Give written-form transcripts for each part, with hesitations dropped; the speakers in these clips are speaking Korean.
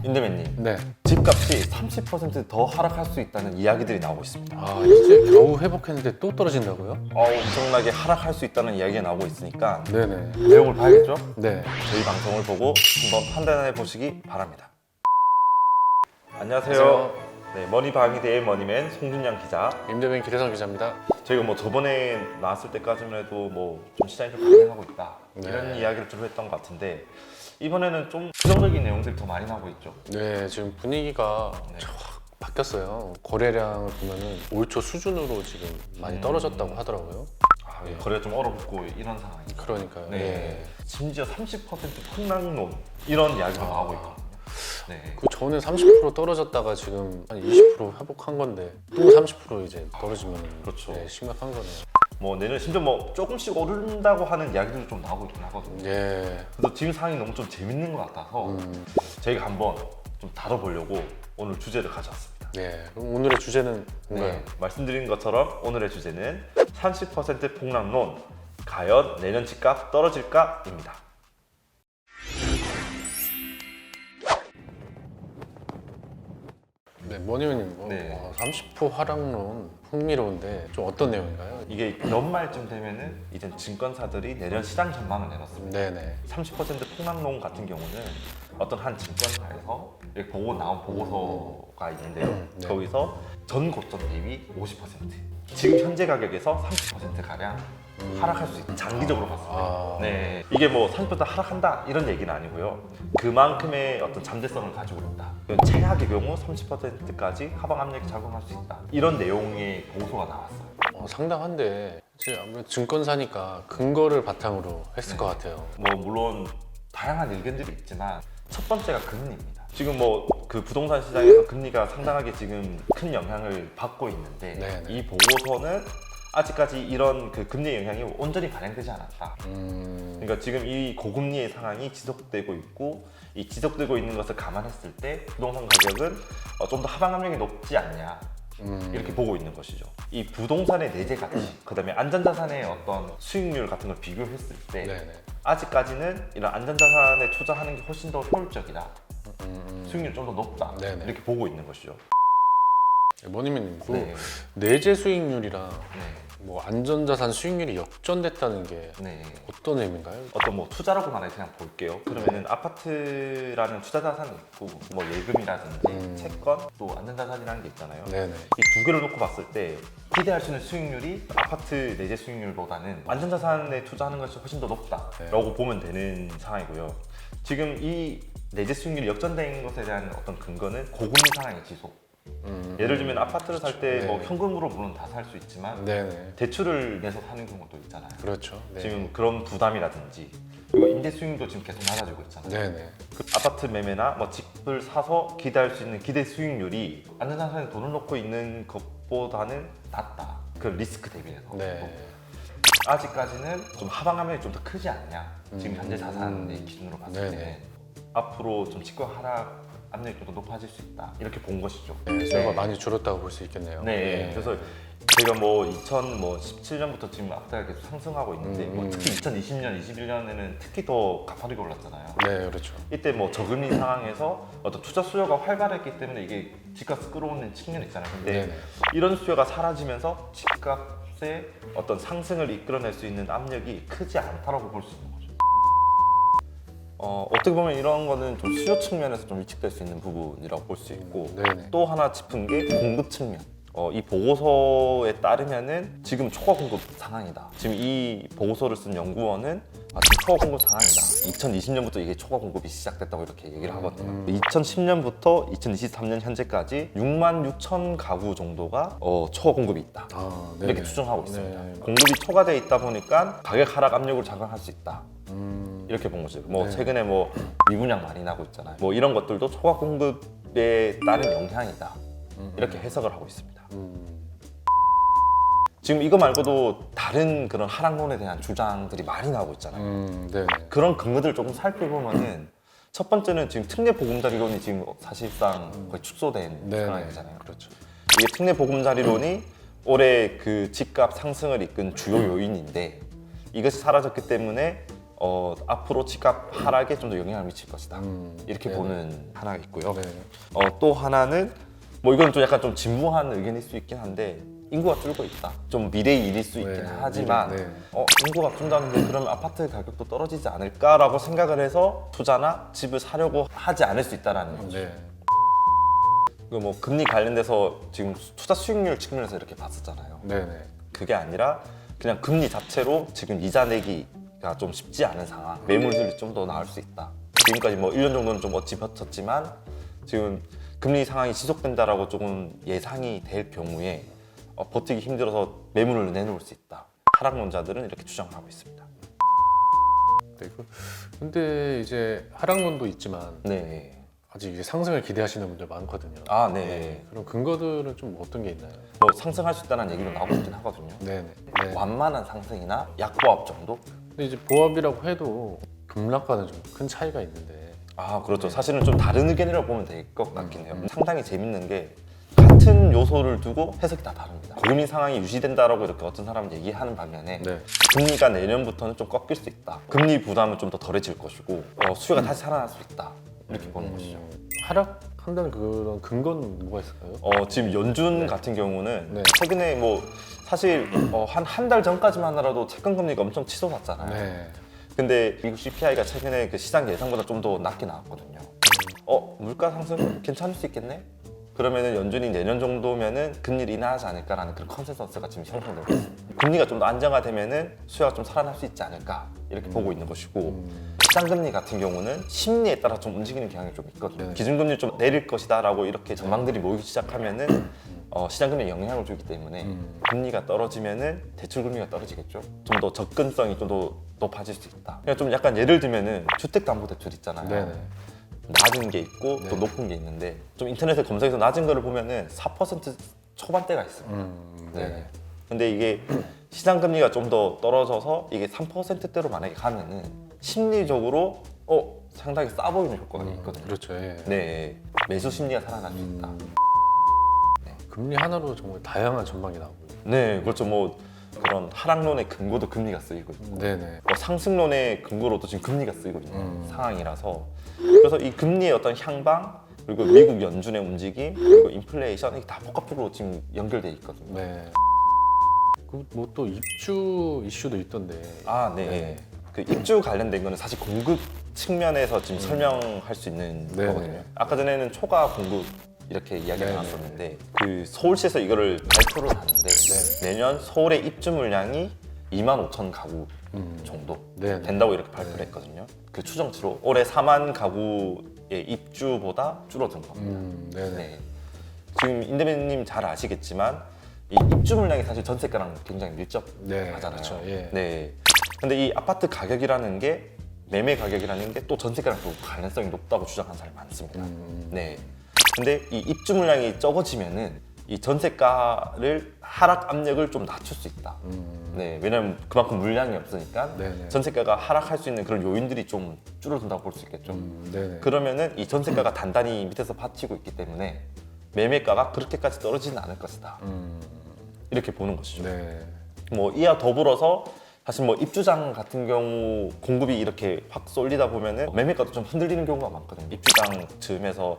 인대맨님, 네. 집값이 30%더 하락할 수 있다는 이야기들이 나오고 있습니다. 아, 이제 겨우 회복했는데 또 떨어진다고요? 엄청나게 하락할 수 있다는 이야기가 나오고 있으니까 네네. 내용을 봐야겠죠? 네. 저희 방송을 보고 한번 판단해 보시기 바랍니다. 안녕하세요. 네, 머니방위대의 머니맨 송준양 기자. 임대변 기대성 기자입니다. 저희가 뭐 저번에 나왔을 때까지만 해도 뭐 좀 시장이 좀 반등하고 있다 이런 네. 이야기를 주로 했던 것 같은데 이번에는 좀 부정적인 내용들이 더 많이 나오고 있죠. 네, 지금 분위기가 네. 확 바뀌었어요. 거래량을 보면은 올 초 수준으로 지금 많이 떨어졌다고 하더라고요. 예, 거래가 좀 얼어붙고 이런 상황이죠. 그러니까요. 네. 네. 심지어 30% 폭락론 이런 이야기가 나오고 있거든요. 네. 그 전에 30% 떨어졌다가 지금 한 20% 회복한 건데 또 30% 이제 떨어지면 그렇죠. 네, 심각한 거네요. 뭐 내년 심지어 뭐 조금씩 오른다고 하는 이야기들도 좀 나오고 있긴 하거든요. 예. 그래서 지금 상황이 너무 좀 재밌는 것 같아서 저희가 한번 좀 다뤄보려고 오늘 주제를 가져왔습니다. 네. 그럼 오늘의 주제는 뭔가요? 네, 말씀드린 것처럼 오늘의 주제는 30% 폭락론, 과연 내년 집값 떨어질까?입니다. 네, 머니맨님, 뭐, 네. 30% 하락론 흥미로운데 좀 어떤 내용인가요? 이게 연말쯤 되면은 이제 증권사들이 내년 시장 전망을 내놨습니다. 네네. 30% 폭락론 같은 경우는 어떤 한 증권사에서 이렇게 나온 보고서가 있는데요. 네. 거기서 전 고점 대비 50%, 지금 현재 가격에서 30%가량 하락할 수 있다. 장기적으로 봤을 때. 아. 네. 이게 뭐 30% 하락한다 이런 얘기는 아니고요. 그만큼의 어떤 잠재성을 가지고 있다. 최악의 경우 30%까지 하방 압력이 작용할 수 있다. 이런 내용의 보고서가 나왔어요. 상당한데 이제 아무래도 증권사니까 근거를 바탕으로 했을 네. 것 같아요. 뭐 물론 다양한 의견들이 있지만 첫 번째가 금리입니다. 지금 뭐 그 부동산 시장에서 금리가 상당하게 지금 큰 영향을 받고 있는데 네네. 이 보고서는 아직까지 이런 그 금리 영향이 온전히 반영되지 않았다. 그러니까 지금 이 고금리의 상황이 지속되고 있고 이 지속되고 있는 것을 감안했을 때 부동산 가격은 좀 더 하방 압력이 높지 않냐 이렇게 보고 있는 것이죠. 이 부동산의 내재 가치, 그다음에 안전자산의 어떤 수익률 같은 걸 비교했을 때 네네. 아직까지는 이런 안전자산에 투자하는 게 훨씬 더 효율적이다. 수익률이 좀 더 높다. 네네. 이렇게 보고 있는 것이죠. 머니맨님, 그 네. 내재 수익률이랑 네. 뭐 안전자산 수익률이 역전됐다는 게 네. 어떤 의미인가요? 어떤 뭐 투자라고 말해 그냥 볼게요. 그러면은 아파트라는 투자 자산이 있고 뭐 예금이라든지 채권 또 안전자산이라는 게 있잖아요. 네네. 이 두 개를 놓고 봤을 때 기대할 수 있는 수익률이 아파트 내재 수익률보다는 안전자산에 투자하는 것이 훨씬 더 높다라고 보면 되는 상황이고요. 지금 이 내재 수익률이 역전된 것에 대한 어떤 근거는 고금리 상황의 지속. 예를 들면 아파트를 살 때 뭐 네. 현금으로 물론 다 살 수 있지만 네네. 대출을 내서 사는 경우도 있잖아요. 그렇죠. 네. 지금 그런 부담이라든지 그리고 임대 수익도 지금 계속 낮아지고 있잖아요. 네네. 그 아파트 매매나 뭐 집을 사서 기대할 수 있는 기대 수익률이 안전자산에 돈을 넣고 있는 것보다는 낮다. 그 리스크 대비해서. 네. 아직까지는 좀 하방 압력이 좀 더 크지 않냐. 지금 현재 자산의 기준으로 봤을 때 네네. 앞으로 좀 집값 하락 압력이 좀 더 높아질 수 있다. 이렇게 본 것이죠. 네, 수요가 많이 줄었다고 볼 수 있겠네요. 네. 그래서 저희가 뭐 2017년부터 지금 아파트가 계속 상승하고 있는데 뭐 특히 2020년, 21년에는 특히 더 가파르게 올랐잖아요. 네, 그렇죠. 이때 뭐 저금리 상황에서 어떤 투자 수요가 활발했기 때문에 이게 집값을 끌어오는 측면이 있잖아요. 근데 네네. 이런 수요가 사라지면서 집값의 어떤 상승을 이끌어낼 수 있는 압력이 크지 않다라고 볼 수 있는 거죠. 어떻게 보면 이런 거는 좀 수요 측면에서 좀 위축될 수 있는 부분이라고 볼 수 있고 네네. 또 하나 짚은 게 공급 측면. 이 보고서에 따르면은 지금 초과 공급 상황이다. 지금 이 보고서를 쓴 연구원은 지금 초과 공급 상황이다. 2020년부터 이게 초과 공급이 시작됐다고 이렇게 얘기를 하거든요. 2010년부터 2023년 현재까지 6만 6천 가구 정도가 초과 공급이 있다. 아, 이렇게 네네. 추정하고 있습니다. 네. 공급이 초과되어 있다 보니까 가격 하락 압력을 작용할 수 있다. 이렇게 본 거죠. 뭐 네. 최근에 뭐 미분양 많이 나고 있잖아요. 뭐 이런 것들도 초과 공급에 따른 영향이다. 이렇게 해석을 하고 있습니다. 지금 이거 말고도 다른 그런 하락론에 대한 주장들이 많이 나오고 있잖아요. 네네. 그런 근거들을 조금 살펴보면은 첫 번째는 지금 특례 보금자리론이 지금 사실상 거의 축소된 네네. 상황이잖아요. 그렇죠. 이게 특례 보금자리론이 올해 그 집값 상승을 이끈 주요 요인인데 이것이 사라졌기 때문에 앞으로 집값 하락에 좀 더 영향을 미칠 것이다. 이렇게 네네. 보는 하나가 있고요. 네. 또 하나는 뭐 이건 좀 약간 좀 진부한 의견일 수 있긴 한데 인구가 줄고 있다. 좀 미래의 일일 수 있긴 네, 하지만 네. 인구가 준다는데 그러면 아파트 가격도 떨어지지 않을까라고 생각을 해서 투자나 집을 사려고 하지 않을 수 있다라는 거죠. 네. 그 뭐 금리 관련돼서 지금 투자 수익률 측면에서 이렇게 봤었잖아요. 네네. 그게 아니라 그냥 금리 자체로 지금 이자 내기가 좀 쉽지 않은 상황, 매물들이 좀 더 나을 수 있다. 지금까지 뭐 1년 정도는 좀 어찌 버텼지만 지금 금리 상황이 지속된다라고 조금 예상이 될 경우에 버티기 힘들어서 매물을 내놓을 수 있다. 하락론자들은 이렇게 주장을 하고 있습니다. 네. 근데 이제 하락론도 있지만 네. 아직 이제 상승을 기대하시는 분들 많거든요. 아, 네. 그럼 근거들은 좀 어떤 게 있나요? 뭐 상승할 수 있다는 얘기도 나오고 있긴 하거든요. 네네. 네. 완만한 상승이나 약보합 정도? 근데 이제 보합이라고 해도 급락과는 좀 큰 차이가 있는데. 아, 그렇죠. 사실은 좀 다른 의견이라고 보면 될 것 같긴 해요. 상당히 재밌는 게 같은 요소를 두고 해석이 다 다릅니다. 고금리 상황이 유지된다라고 이렇게 어떤 사람은 얘기하는 반면에 네. 금리가 내년부터는 좀 꺾일 수 있다. 금리 부담은 좀 더 덜해질 것이고 수요가 다시 살아날 수 있다. 이렇게 보는 것이죠. 하락한다는 그런 근거는 뭐가 있을까요? 지금 연준 같은 경우는 네. 최근에 뭐 사실 한 달 전까지만 하더라도 채권 금리가 엄청 치솟았잖아요. 네. 근데 미국 CPI가 최근에 그 시장 예상보다 좀 더 낮게 나왔거든요. 물가 상승 괜찮을 수 있겠네? 그러면은 연준이 내년 정도면은 금리를 인하하지 않을까라는 그런 컨센서스가 지금 형성되고 있습니다. 금리가 좀 더 안정화되면은 수요가 좀 살아날 수 있지 않을까 이렇게 보고 있는 것이고 시장금리 같은 경우는 심리에 따라 좀 움직이는 경향이 좀 있거든요. 네. 기준금리 좀 내릴 것이다라고 이렇게 전망들이 모이기 시작하면은 시장금리에 영향을 주기 때문에 금리가 떨어지면은 대출금리가 떨어지겠죠. 좀 더 접근성이 좀 더 높아질 수 있다. 그냥 좀 약간 예를 들면은 주택담보대출 있잖아요. 네네. 낮은 게 있고 또 네. 높은 게 있는데 좀 인터넷에 검색해서 낮은 거를 보면은 4% 초반대가 있어요. 네. 근데 이게 시장 금리가 좀 더 떨어져서 이게 3%대로 만약에 가면은 심리적으로 상당히 싸 보이는 효과가 있거든요. 그렇죠. 예. 네, 매수 심리가 살아날 수 있다. 금리 하나로 정말 다양한 전망이 나오고. 네, 그렇죠. 뭐 그런 하락론의 근거도 금리가 쓰이고 있고 네네. 상승론의 근거로도 지금 금리가 쓰이고 있는 상황이라서 그래서 이 금리의 어떤 향방 그리고 미국 연준의 움직임 그리고 인플레이션 이게 다 복합적으로 지금 연결돼 있거든요. 네. 뭐 또 입주 이슈도 있던데. 아, 네. 그 입주 관련된 거는 사실 공급 측면에서 지금 설명할 수 있는 네네. 거거든요. 아까 전에는 초과 공급 이렇게 이야기가 네네. 나왔었는데 그 서울시에서 이거를 발표를 하는데 내년 서울의 입주 물량이 2만 5천 가구 정도 네네. 된다고 이렇게 발표를 했거든요. 그 추정치로 올해 4만 가구의 입주보다 줄어든 겁니다. 네네. 네. 지금 인대배님 잘 아시겠지만 이 입주 물량이 사실 전세가랑 굉장히 밀접하잖아요. 네, 그렇죠. 예. 네. 근데 이 아파트 가격이라는 게 매매 가격이라는 게 또 전세가랑 또 관련성이 높다고 주장하는 사람이 많습니다. 네. 근데 이 입주 물량이 적어지면은 이 전세가를 하락 압력을 좀 낮출 수 있다. 네. 왜냐면 그만큼 물량이 없으니까 네네. 전세가가 하락할 수 있는 그런 요인들이 좀 줄어든다고 볼 수 있겠죠. 네네. 그러면은 이 전세가가 단단히 밑에서 받치고 있기 때문에 매매가가 그렇게까지 떨어지는 않을 것이다. 이렇게 보는 것이죠. 네. 뭐 이와 더불어서 사실 뭐 입주장 같은 경우 공급이 이렇게 확 쏠리다 보면은 매매가도 좀 흔들리는 경우가 많거든요. 입주장 즈음에서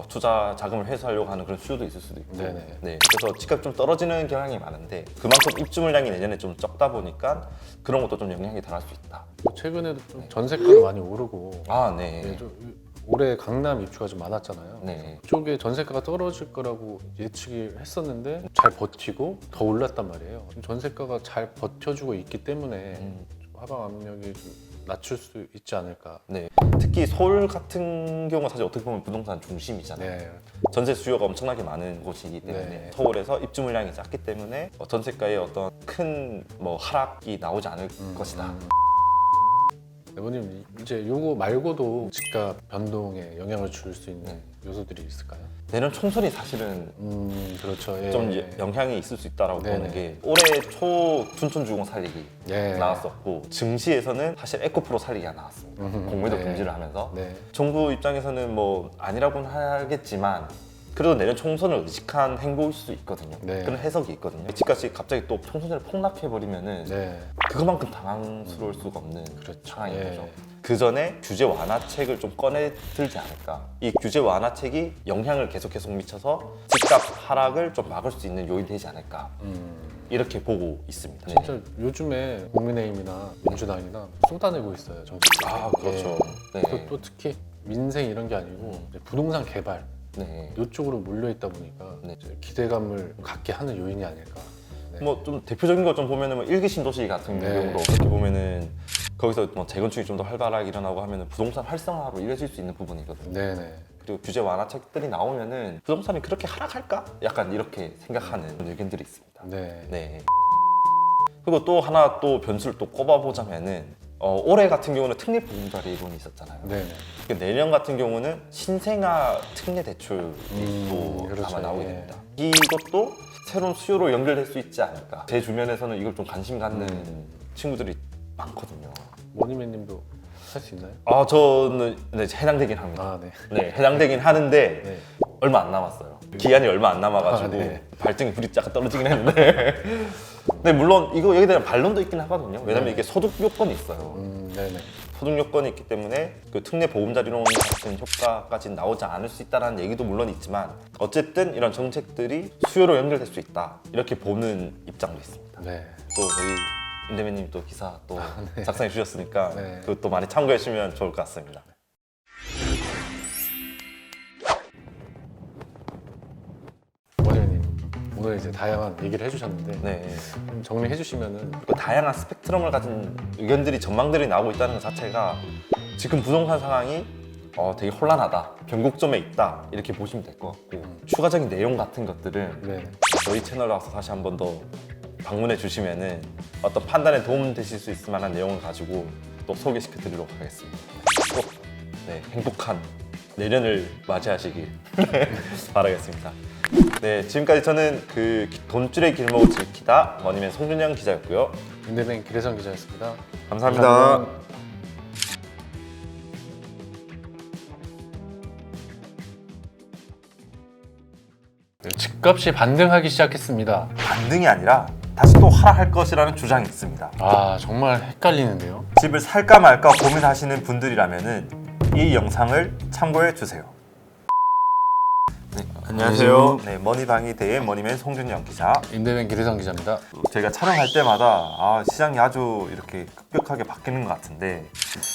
투자 자금을 회수하려고 하는 그런 수요도 있을 수도 있고. 네네. 네. 그래서 집값이 좀 떨어지는 경향이 많은데 그만큼 입주 물량이 내년에 좀 적다 보니까 그런 것도 좀 영향이 덜할 수 있다. 최근에도 좀 전세가도 많이 오르고. 아, 네. 네, 올해 강남 입주가 좀 많았잖아요. 네. 그쪽에 전세가가 떨어질 거라고 예측을 했었는데 잘 버티고 더 올랐단 말이에요. 지금 전세가가 잘 버텨주고 있기 때문에 좀 하방 압력이 좀 낮출 수 있지 않을까. 네. 특히 서울 같은 경우가 사실 어떻게 보면 부동산 중심이잖아요. 네. 전세 수요가 엄청나게 많은 곳이기 때문에 네. 서울에서 입주 물량이 작기 때문에 전세가의 어떤 큰 뭐 하락이 나오지 않을 것이다. 대표님 이제 요거 말고도 집값 변동에 영향을 줄 수 있는 요소들이 있을까요? 내년 총선이 사실은 그렇죠. 예. 좀 영향이 있을 수 있다라고 네네. 보는 게 올해 초 춘천주공 살리기 예. 나왔었고 증시에서는 사실 에코프로 살리기가 나왔습니다. 공매도 네. 금지를 하면서 네. 정부 입장에서는 뭐 아니라고는 하겠지만 그래도 내년 총선을 의식한 행보일 수 있거든요. 네. 그런 해석이 있거든요. 집값이 갑자기 또 총선을 폭락해버리면은 네. 그거만큼 당황스러울 수가 없는 그렇죠. 상황인 예. 거죠. 그 전에 규제 완화책을 좀 꺼내 들지 않을까. 이 규제 완화책이 영향을 계속 미쳐서 집값 하락을 좀 막을 수 있는 요인이 되지 않을까. 이렇게 보고 있습니다. 진짜 요즘에 국민의힘이나 민주당이나 쏟아내고 있어요. 정치. 아, 그렇죠. 네. 또 특히 민생 이런 게 아니고 이제 부동산 개발 네. 이쪽으로 몰려 있다 보니까 네. 이제 기대감을 갖게 하는 요인이 아닐까. 네. 뭐 좀 대표적인 것 좀 보면은 뭐 일기 신도시 같은 네. 경우도 어떻게 보면은 거기서 뭐 재건축이 좀 더 활발하게 일어나고 하면은 부동산 활성화로 이어질 수 있는 부분이거든요. 네네. 그리고 규제 완화책들이 나오면은 부동산이 그렇게 하락할까? 약간 이렇게 생각하는 의견들이 있습니다. 네. 네. 그리고 또 하나 또 변수를 또 꼽아보자면은 올해 같은 경우는 특례보금자리 이론이 있었잖아요. 네네. 내년 같은 경우는 신생아 특례 대출이 또 그렇죠. 아마 나오게 예. 됩니다. 이것도 새로운 수요로 연결될 수 있지 않을까. 제 주변에서는 이걸 좀 관심 갖는 친구들이 많거든요. 모니맨님도 할 수 있나요? 아, 저는 네, 해당되긴 합니다. 아, 네. 네, 해당되긴 하는데 네. 얼마 안 남았어요. 기한이 얼마 안 남아가지고 아, 네. 발등에 불이 약간 떨어지긴 했는데 근데 물론 이거 여기에 대한 반론도 있긴 하거든요. 왜냐면 네. 이게 소득 요건이 있어요. 네네. 소득 요건이 있기 때문에 그 특례 보금자리론 같은 효과까지는 나오지 않을 수 있다는 얘기도 물론 있지만 어쨌든 이런 정책들이 수요로 연결될 수 있다 이렇게 보는 입장도 있습니다. 네. 또 저희 임대배님 또 기사 또 작성해 주셨으니까 네. 그것도 많이 참고해 주시면 좋을 것 같습니다. 모니맨님 오늘 이제 다양한 얘기를 해주셨는데 네. 좀 정리해 주시면은 그 다양한 스펙트럼을 가진 의견들이 전망들이 나오고 있다는 것 자체가 지금 부동산 상황이 되게 혼란하다, 변곡점에 있다 이렇게 보시면 될 것 같고 추가적인 내용 같은 것들은 네. 저희 채널에 와서 다시 한 번 더 방문해 주시면은 어떤 판단에 도움 되실 수 있을 만한 내용을 가지고 또 소개시켜 드리도록 하겠습니다. 꼭 행복한 내년을 맞이하시길 바라겠습니다. 네, 지금까지 저는 그 돈줄의 길목을 지키다 머니맨 송준영 기자였고요. 임대뱅 기래성 기자였습니다. 감사합니다. 네, 집값이 반등하기 시작했습니다. 반등이 아니라 다시 또 하락할 것이라는 주장이 있습니다. 아 정말 헷갈리는데요. 집을 살까 말까 고민하시는 분들이라면은 이 영상을 참고해 주세요. 네, 안녕하세요. 네, 머니방위대의 머니맨 송준영 기자. 임대뱅 기래성 기자입니다. 저희가 촬영할 때마다 시장이 아주 이렇게 급격하게 바뀌는 것 같은데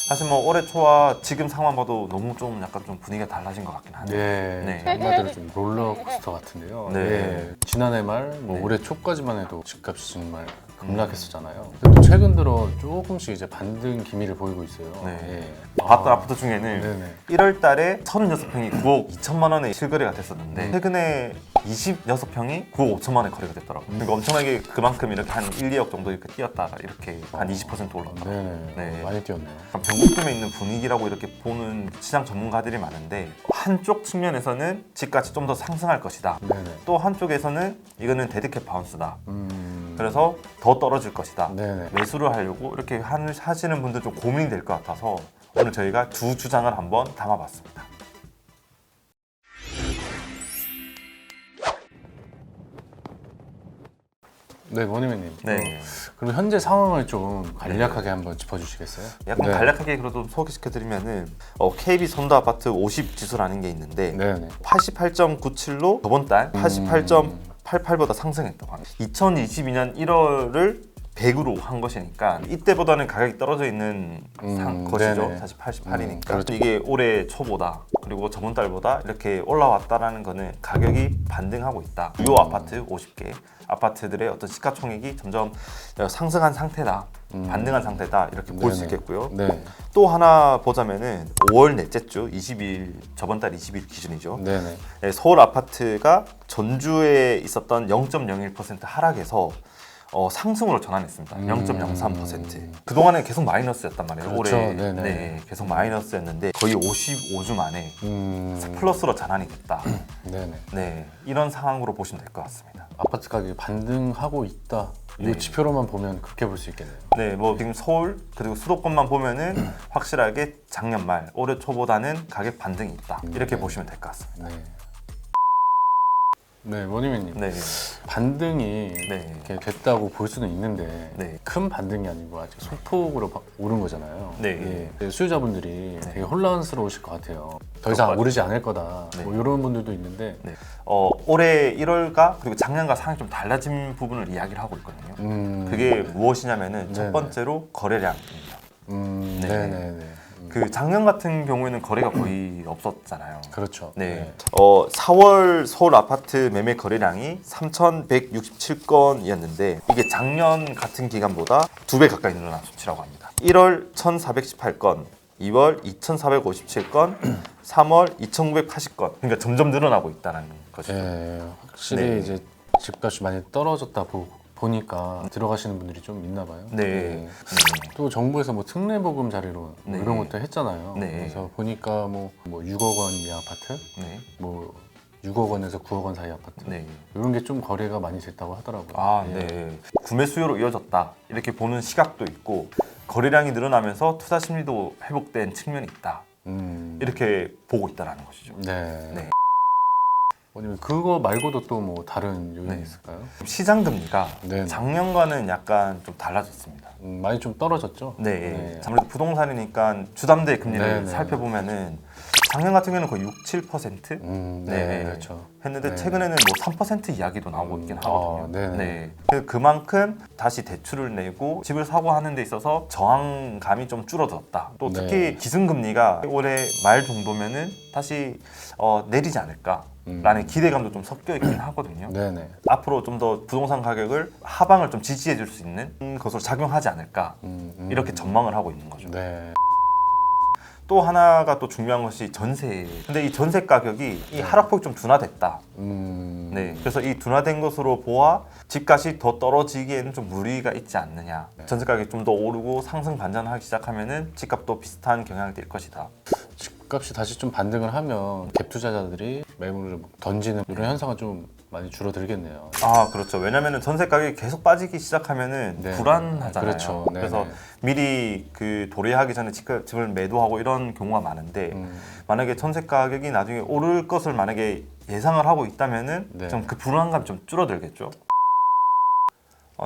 사실 뭐 올해 초와 지금 상황 봐도 너무 좀 약간 좀 분위기가 달라진 것 같긴 하네요. 네, 네. 한마디로 좀 롤러코스터 같은데요. 네. 지난해 말, 네. 올해 초까지만 해도 집값이 정말 급락했었잖아요. 근데 또 최근 들어 조금씩 이제 반등 기미를 보이고 있어요. 네. 예. 봤던 아파트 중에는 네네. 1월 달에 36평이 9억 2천만 원에 실거래가 됐었는데 최근에 26평이 9억 5천만 원에 거래가 됐더라고요. 그러니까 엄청나게 그만큼 이렇게 한 1, 2억 정도 이렇게 뛰었다가 이렇게 한 20% 올랐다. 네네. 네. 많이 뛰었네요. 약간 변곡점에 있는 분위기라고 이렇게 보는 시장 전문가들이 많은데 한쪽 측면에서는 집값이 좀 더 상승할 것이다. 네네. 또 한쪽에서는 이거는 데드캣 바운스다. 그래서 더 떨어질 것이다. 네네. 매수를 하려고 이렇게 하시는 분들 좀 고민이 될 것 같아서 오늘 저희가 두 주장을 한번 담아봤습니다. 네, 머니맨님. 네. 그럼 현재 상황을 좀 간략하게 한번 짚어주시겠어요? 약간 네. 간략하게 그래도 소개시켜드리면은 KB 선도 아파트 50 지수라는 게 있는데 네네. 88.97로 저번 달 88.88보다 상승했다고 합니다. 2022년 1월을 100으로 한 것이니까 이때보다는 가격이 떨어져 있는 것이죠. 네네. 사실 88이니까. 그렇죠. 이게 올해 초보다 그리고 저번 달보다 이렇게 올라왔다라는 거는 가격이 반등하고 있다. 주요 아파트 50개 아파트들의 어떤 시가총액이 점점 상승한 상태다. 반등한 상태다. 이렇게 볼 수 네네. 있겠고요. 네. 또 하나 보자면은 5월 넷째 주 20일 저번 달 20일 기준이죠. 네네. 네, 서울 아파트가 전주에 있었던 0.01% 하락에서 상승으로 전환했습니다. 0.03%. 그동안은 계속 마이너스였단 말이에요. 그렇죠. 올해 네네. 네, 계속 마이너스였는데 거의 55주 만에 플러스로 전환이 됐다. 네네. 네, 이런 상황으로 보시면 될 것 같습니다. 아파트 가격이 반등하고 있다. 이 네. 지표로만 보면 그렇게 볼 수 있겠네요. 네, 뭐 지금 서울 그리고 수도권만 보면은 확실하게 작년 말 올해 초보다는 가격 반등이 있다. 이렇게 네. 보시면 될 것 같습니다. 네. 네, 원희민님. 네. 반등이 네. 이렇게 됐다고 볼 수는 있는데 네. 큰 반등이 아니고 아직 소폭으로 오른 거잖아요. 네. 예, 수요자분들이 네. 되게 혼란스러우실 것 같아요. 더 이상 맞아요. 오르지 않을 거다. 네. 뭐 이런 분들도 있는데 네. 올해 1월과 그리고 작년과 상황이 좀 달라진 부분을 이야기를 하고 있거든요. 그게 무엇이냐면은 첫 네네. 번째로 거래량입니다. 네. 네네네. 그 작년 같은 경우에는 거래가 거의 없었잖아요. 그렇죠. 네. 4월 서울 아파트 매매 거래량이 3,167건이었는데 이게 작년 같은 기간보다 2배 가까이 늘어난 수치라고 합니다. 1월 1,418건, 2월 2,457건, 3월 2,980건. 그러니까 점점 늘어나고 있다는 거죠. 네, 확실히 네. 이제 집값이 많이 떨어졌다 보니까 들어가시는 분들이 좀 있나 봐요. 네. 또 정부에서 뭐 특례보금 자리로 뭐 네. 이런 것도 했잖아요. 네. 그래서 보니까 뭐 6억 원 이하 아파트, 네. 뭐 6억 원에서 9억 원 사이 아파트 네. 이런 게 좀 거래가 많이 됐다고 하더라고요. 아, 예. 네. 구매 수요로 이어졌다. 이렇게 보는 시각도 있고 거래량이 늘어나면서 투자 심리도 회복된 측면이 있다. 이렇게 보고 있다라는 것이죠. 네. 네. 아니면 그거 말고도 또 뭐 다른 요인이 네. 있을까요? 시장 금리가 네. 작년과는 약간 좀 달라졌습니다. 많이 좀 떨어졌죠? 네. 아무래도 부동산이니까 주담대 금리를 네, 네. 살펴보면은 작년 같은 경우는 거의 6, 7% 네, 그렇죠. 했는데 네. 최근에는 뭐 3% 이야기도 나오고 있긴 하거든요. 네네. 네. 그래서 그만큼 다시 대출을 내고 집을 사고 하는 데 있어서 저항감이 좀 줄어들었다. 또 특히 네. 기준금리가 올해 말 정도면은 다시 내리지 않을까라는 기대감도 좀 섞여 있긴 하거든요. 네네. 앞으로 좀 더 부동산 가격을 하방을 좀 지지해 줄 수 있는 것으로 작용하지 않을까 이렇게 전망을 하고 있는 거죠. 네. 또 하나가 또 중요한 것이 전세. 근데 이 전세 가격이 이 하락폭이 좀 둔화됐다. 네. 그래서 이 둔화된 것으로 보아 집값이 더 떨어지기에는 좀 무리가 있지 않느냐. 전세 가격이 좀 더 오르고 상승 반전하기 시작하면은 집값도 비슷한 경향이 될 것이다. 집값이 다시 좀 반등을 하면 갭 투자자들이 매물을 던지는 이런 현상은 좀 많이 줄어들겠네요. 아, 그렇죠. 왜냐면은 전세 가격이 계속 빠지기 시작하면은 네. 불안하잖아요. 그렇죠. 네네. 그래서 미리 그 도래하기 전에 집을 매도하고 이런 경우가 많은데 만약에 전세 가격이 나중에 오를 것을 만약에 예상을 하고 있다면은 네. 좀 그 불안감이 좀 줄어들겠죠.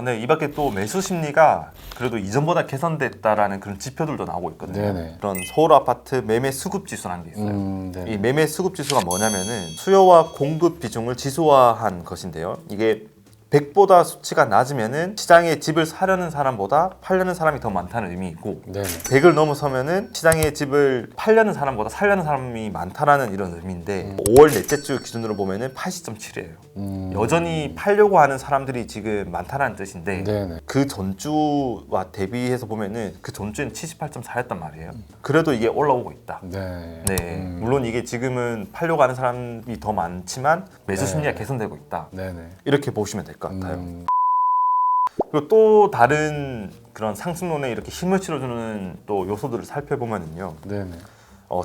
네, 이 밖에 또 매수 심리가 그래도 이전보다 개선됐다라는 그런 지표들도 나오고 있거든요. 네네. 그런 서울 아파트 매매 수급 지수라는 게 있어요. 네. 이 매매 수급 지수가 뭐냐면은 수요와 공급 비중을 지수화한 것인데요. 이게 100보다 수치가 낮으면은 시장에 집을 사려는 사람보다 팔려는 사람이 더 많다는 의미이고 네네. 100을 넘어서면은 시장에 집을 팔려는 사람보다 살려는 사람이 많다라는 이런 의미인데 5월 넷째 주 기준으로 보면은 80.7이에요. 여전히 팔려고 하는 사람들이 지금 많다라는 뜻인데 네네. 그 전주와 대비해서 보면은 그 전주에는 78.4였단 말이에요. 그래도 이게 올라오고 있다. 네. 네, 물론 이게 지금은 팔려고 하는 사람이 더 많지만 매수 네. 심리가 개선되고 있다. 네네. 이렇게 보시면 될 것 같아요. 그리고 또 다른 그런 상승론에 이렇게 힘을 실어주는 또 요소들을 살펴보면은요, 네네.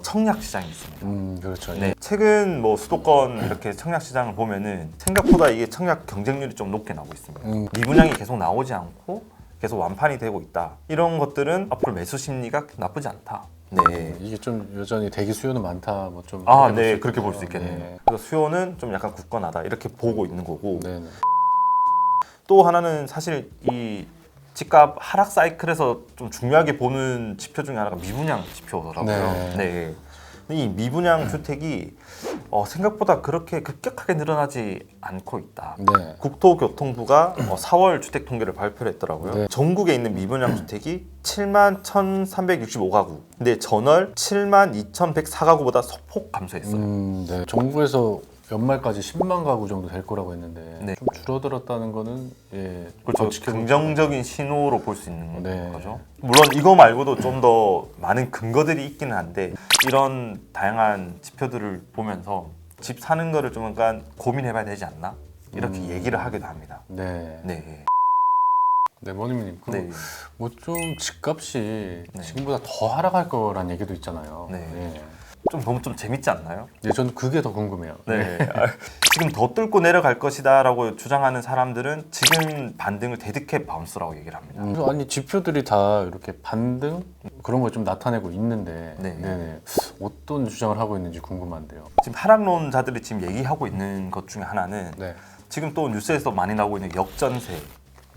청약 시장이 있습니다. 그렇죠. 네, 최근 뭐 수도권 이렇게 청약 시장을 보면은 생각보다 이게 청약 경쟁률이 좀 높게 나오고 있습니다. 미분양이 계속 나오지 않고 계속 완판이 되고 있다. 이런 것들은 앞으로 매수 심리가 나쁘지 않다. 네. 이게 좀 여전히 대기 수요는 많다. 뭐 좀. 아, 네, 그렇게 볼 수 있겠네요. 네. 그래서 수요는 좀 약간 굳건하다 이렇게 보고 있는 거고. 네네. 또 하나는 사실 이 집값 하락 사이클에서 좀 중요하게 보는 지표 중에 하나가 미분양 지표더라고요. 네. 네. 근데 이 미분양 주택이 생각보다 그렇게 급격하게 늘어나지 않고 있다. 네. 국토교통부가 4월 주택 통계를 발표를 했더라고요. 네. 전국에 있는 미분양 주택이 7만 1,365가구. 근데 전월 7만 2,104가구보다 소폭 감소했어요. 네. 정부에서 연말까지 10만 가구 정도 될 거라고 했는데 네. 좀 줄어들었다는 거는 예, 그렇죠. 더 지켜볼 긍정적인 신호로 볼 수 있는 네. 거죠. 물론 이거 말고도 좀 더 많은 근거들이 있기는 한데 이런 다양한 지표들을 보면서 집 사는 거를 좀 약간 고민해봐야 되지 않나? 이렇게 얘기를 하기도 합니다. 네. 네. 네, 머니님. 네. 뭐 좀 집값이 네. 지금보다 더 하락할 거란 얘기도 있잖아요. 네. 너무 좀 재밌지 않나요? 네, 저는 그게 더 궁금해요. 네. 지금 더 뚫고 내려갈 것이다라고 주장하는 사람들은 지금 반등을 데드캣 바운스라고 얘기를 합니다. 아니 지표들이 다 이렇게 반등 그런 걸 좀 나타내고 있는데 네. 네네. 어떤 주장을 하고 있는지 궁금한데요. 지금 하락론자들이 지금 얘기하고 있는 것 중에 하나는 네. 지금 또 뉴스에서 많이 나오고 있는 역전세.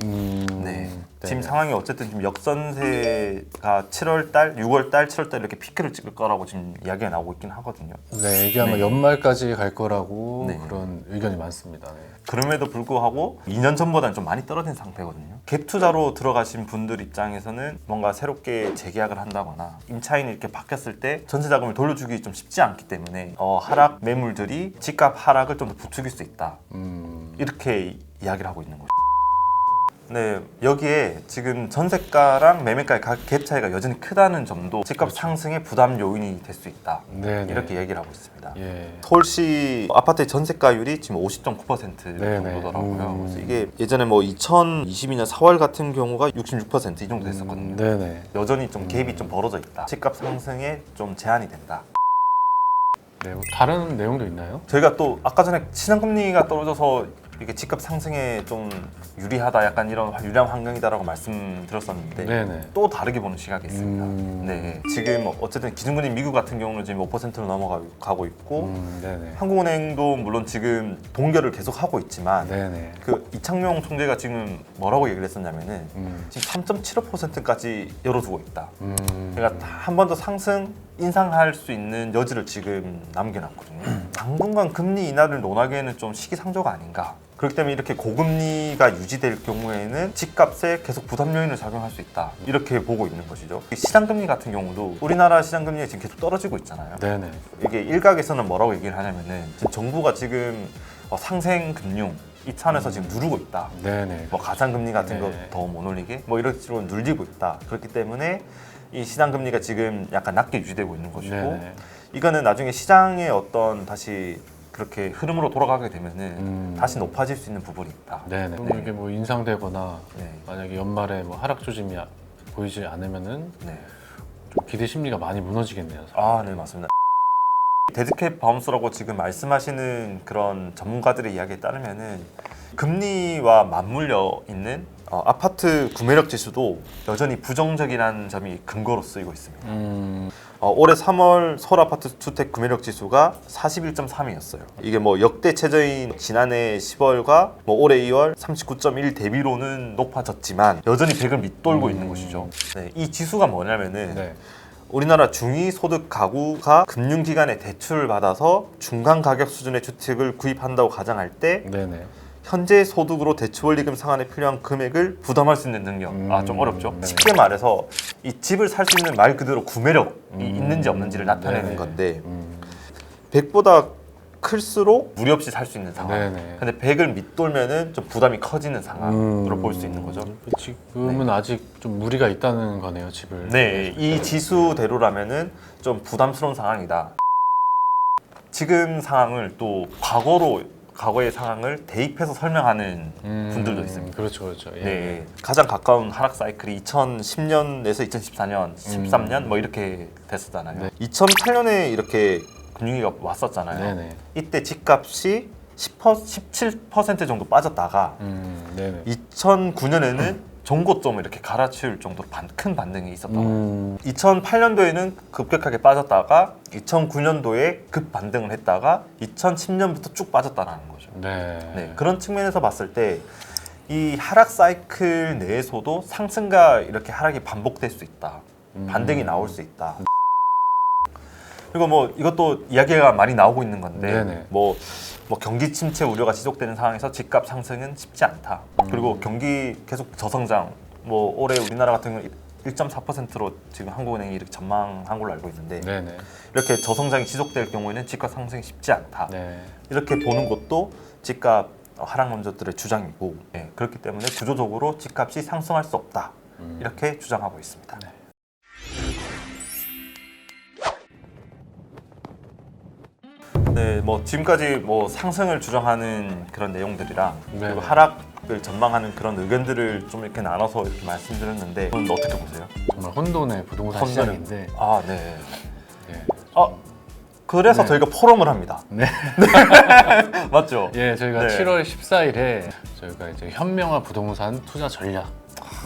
네. 지금 상황이 어쨌든 지금 역전세가 7월달, 6월달, 7월달 이렇게 피크를 찍을 거라고 지금 이야기가 나오고 있긴 하거든요. 네, 이게 아마 네. 연말까지 갈 거라고 네. 그런 의견이 많습니다. 네. 그럼에도 불구하고 2년 전보다는 좀 많이 떨어진 상태거든요. 갭 투자로 들어가신 분들 입장에서는 뭔가 새롭게 재계약을 한다거나 임차인이 이렇게 바뀌었을 때 전세 자금을 돌려주기 좀 쉽지 않기 때문에 하락 매물들이 집값 하락을 좀 더 부추길 수 있다. 이렇게 이야기를 하고 있는 거죠. 네, 여기에 지금 전세가랑 매매가의 갭 차이가 여전히 크다는 점도 집값 상승의 부담 요인이 될 수 있다. 네네. 이렇게 얘기를 하고 있습니다. 예. 서울시 아파트의 전세가율이 지금 50.9% 네네. 정도더라고요. 그래서 이게 예전에 뭐 2022년 4월 같은 경우가 66%이 정도 됐었거든요. 네네. 여전히 좀 갭이 좀 벌어져 있다. 집값 상승에 좀 제한이 된다. 네, 뭐 다른 내용도 있나요? 저희가 또 아까 전에 시장금리가 떨어져서 이게 집값 상승에 좀 유리하다, 약간 이런 유리한 환경이다라고 말씀드렸었는데 네네. 또 다르게 보는 시각이 있습니다. 네, 지금 어쨌든 기준금리 미국 같은 경우는 지금 5%로 넘어가고 있고 네네. 한국은행도 물론 지금 동결을 계속 하고 있지만 네네. 그 이창용 총재가 지금 뭐라고 얘기를 했었냐면은 지금 3.75%까지 열어두고 있다. 그러니까 한 번 더 상승 인상할 수 있는 여지를 지금 남겨놨거든요. 당분간 금리 인하를 논하기에는 좀 시기상조가 아닌가. 그렇기 때문에 이렇게 고금리가 유지될 경우에는 집값에 계속 부담 요인을 작용할 수 있다. 이렇게 보고 있는 것이죠. 시장금리 같은 경우도 우리나라 시장금리가 지금 계속 떨어지고 있잖아요. 네네. 이게 일각에서는 뭐라고 얘기를 하냐면은 지금 정부가 지금 상생금융 이 차원에서 지금 누르고 있다. 네네. 뭐 가상금리 같은 네. 거 더 못 올리게 뭐 이런 식으로 눌리고 있다. 그렇기 때문에 이 시장금리가 지금 약간 낮게 유지되고 있는 것이고 네네. 이거는 나중에 시장의 어떤 다시 그렇게 흐름으로 돌아가게 되면은 다시 높아질 수 있는 부분이 있다. 네네. 그럼 이게 뭐 인상되거나 네. 만약에 연말에 뭐 하락 조짐이 보이지 않으면은 네. 좀 기대 심리가 많이 무너지겠네요. 아, 네, 맞습니다. 데드캣 바운스라고 지금 말씀하시는 그런 전문가들의 이야기에 따르면은 금리와 맞물려 있는 아파트 구매력 지수도 여전히 부정적이라는 점이 근거로 쓰이고 있습니다. 올해 3월 서울 아파트 주택 구매력 지수가 41.3이었어요. 이게 뭐 역대 최저인 지난해 10월과 뭐 올해 2월 39.1 대비로는 높아졌지만 여전히 100을 밑돌고 있는 것이죠. 네, 이 지수가 뭐냐면은 네. 우리나라 중위소득 가구가 금융기관에 대출을 받아서 중간 가격 수준의 주택을 구입한다고 가정할 때 네네. 현재 소득으로 대출원리금 상환에 필요한 금액을 부담할 수 있는 능력. 좀 어렵죠. 네네. 쉽게 말해서 이 집을 살 수 있는 말 그대로 구매력이 있는지 없는지를 나타내는 네네. 건데 100보다 클수록 무리 없이 살 수 있는 상황. 네네. 근데 100을 밑돌면은 좀 부담이 커지는 상황으로 볼 수 있는 거죠. 지금은 아직 좀 무리가 있다는 거네요, 집을. 네, 이 지수대로라면은 좀 부담스러운 상황이다. 지금 상황을 또 과거의 상황을 대입해서 설명하는 분들도 있습니다. 그렇죠, 그렇죠. 예. 네, 가장 가까운 하락 사이클이 2010년에서 2014년, 13년 뭐 이렇게 됐었잖아요. 네. 2008년에 이렇게 금융위기가 왔었잖아요. 네네. 이때 집값이 17% 정도 빠졌다가 네네. 2009년에는 종고점을 이렇게 갈아치울 정도로 큰 반등이 있었던 거예요. 2008년도에는 급격하게 빠졌다가 2009년도에 급 반등을 했다가 2010년부터 쭉 빠졌다는 거죠. 네. 네, 그런 측면에서 봤을 때 이 하락 사이클 내에서도 상승과 이렇게 하락이 반복될 수 있다. 반등이 나올 수 있다. 그리고 뭐 이것도 이야기가 많이 나오고 있는 건데 네네. 뭐 경기 침체 우려가 지속되는 상황에서 집값 상승은 쉽지 않다. 그리고 경기 계속 저성장. 뭐 올해 우리나라 같은 경우 1.4%로 지금 한국은행이 이렇게 전망한 걸로 알고 있는데 네네. 이렇게 저성장이 지속될 경우에는 집값 상승이 쉽지 않다. 네. 이렇게 보는 것도 집값 하락론자들의 주장이고 네, 그렇기 때문에 구조적으로 집값이 상승할 수 없다. 이렇게 주장하고 있습니다. 네. 네, 뭐 지금까지 뭐 상승을 주장하는 그런 내용들이랑 네. 그리고 하락을 전망하는 그런 의견들을 좀 이렇게 나눠서 이렇게 말씀드렸는데 그건 어떻게 보세요? 정말 혼돈의 부동산 시장인데 아, 네. 네. 그래서 네. 저희가 포럼을 합니다. 네. 맞죠? 예, 저희가 네. 7월 14일에 저희가 이제 현명한 부동산 투자 전략,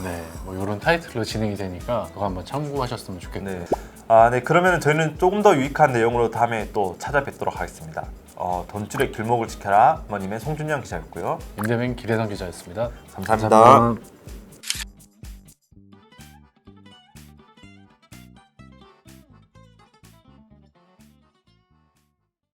네, 뭐 이런 타이틀로 진행이 되니까 그거 한번 참고하셨으면 좋겠네요. 네. 네. 그러면 저희는 조금 더 유익한 내용으로 다음에 또 찾아뵙도록 하겠습니다. 돈줄의 길목을 지켜라. 어머님의 송준영 기자였고요. 임대민 기대성 기자였습니다. 감사합니다.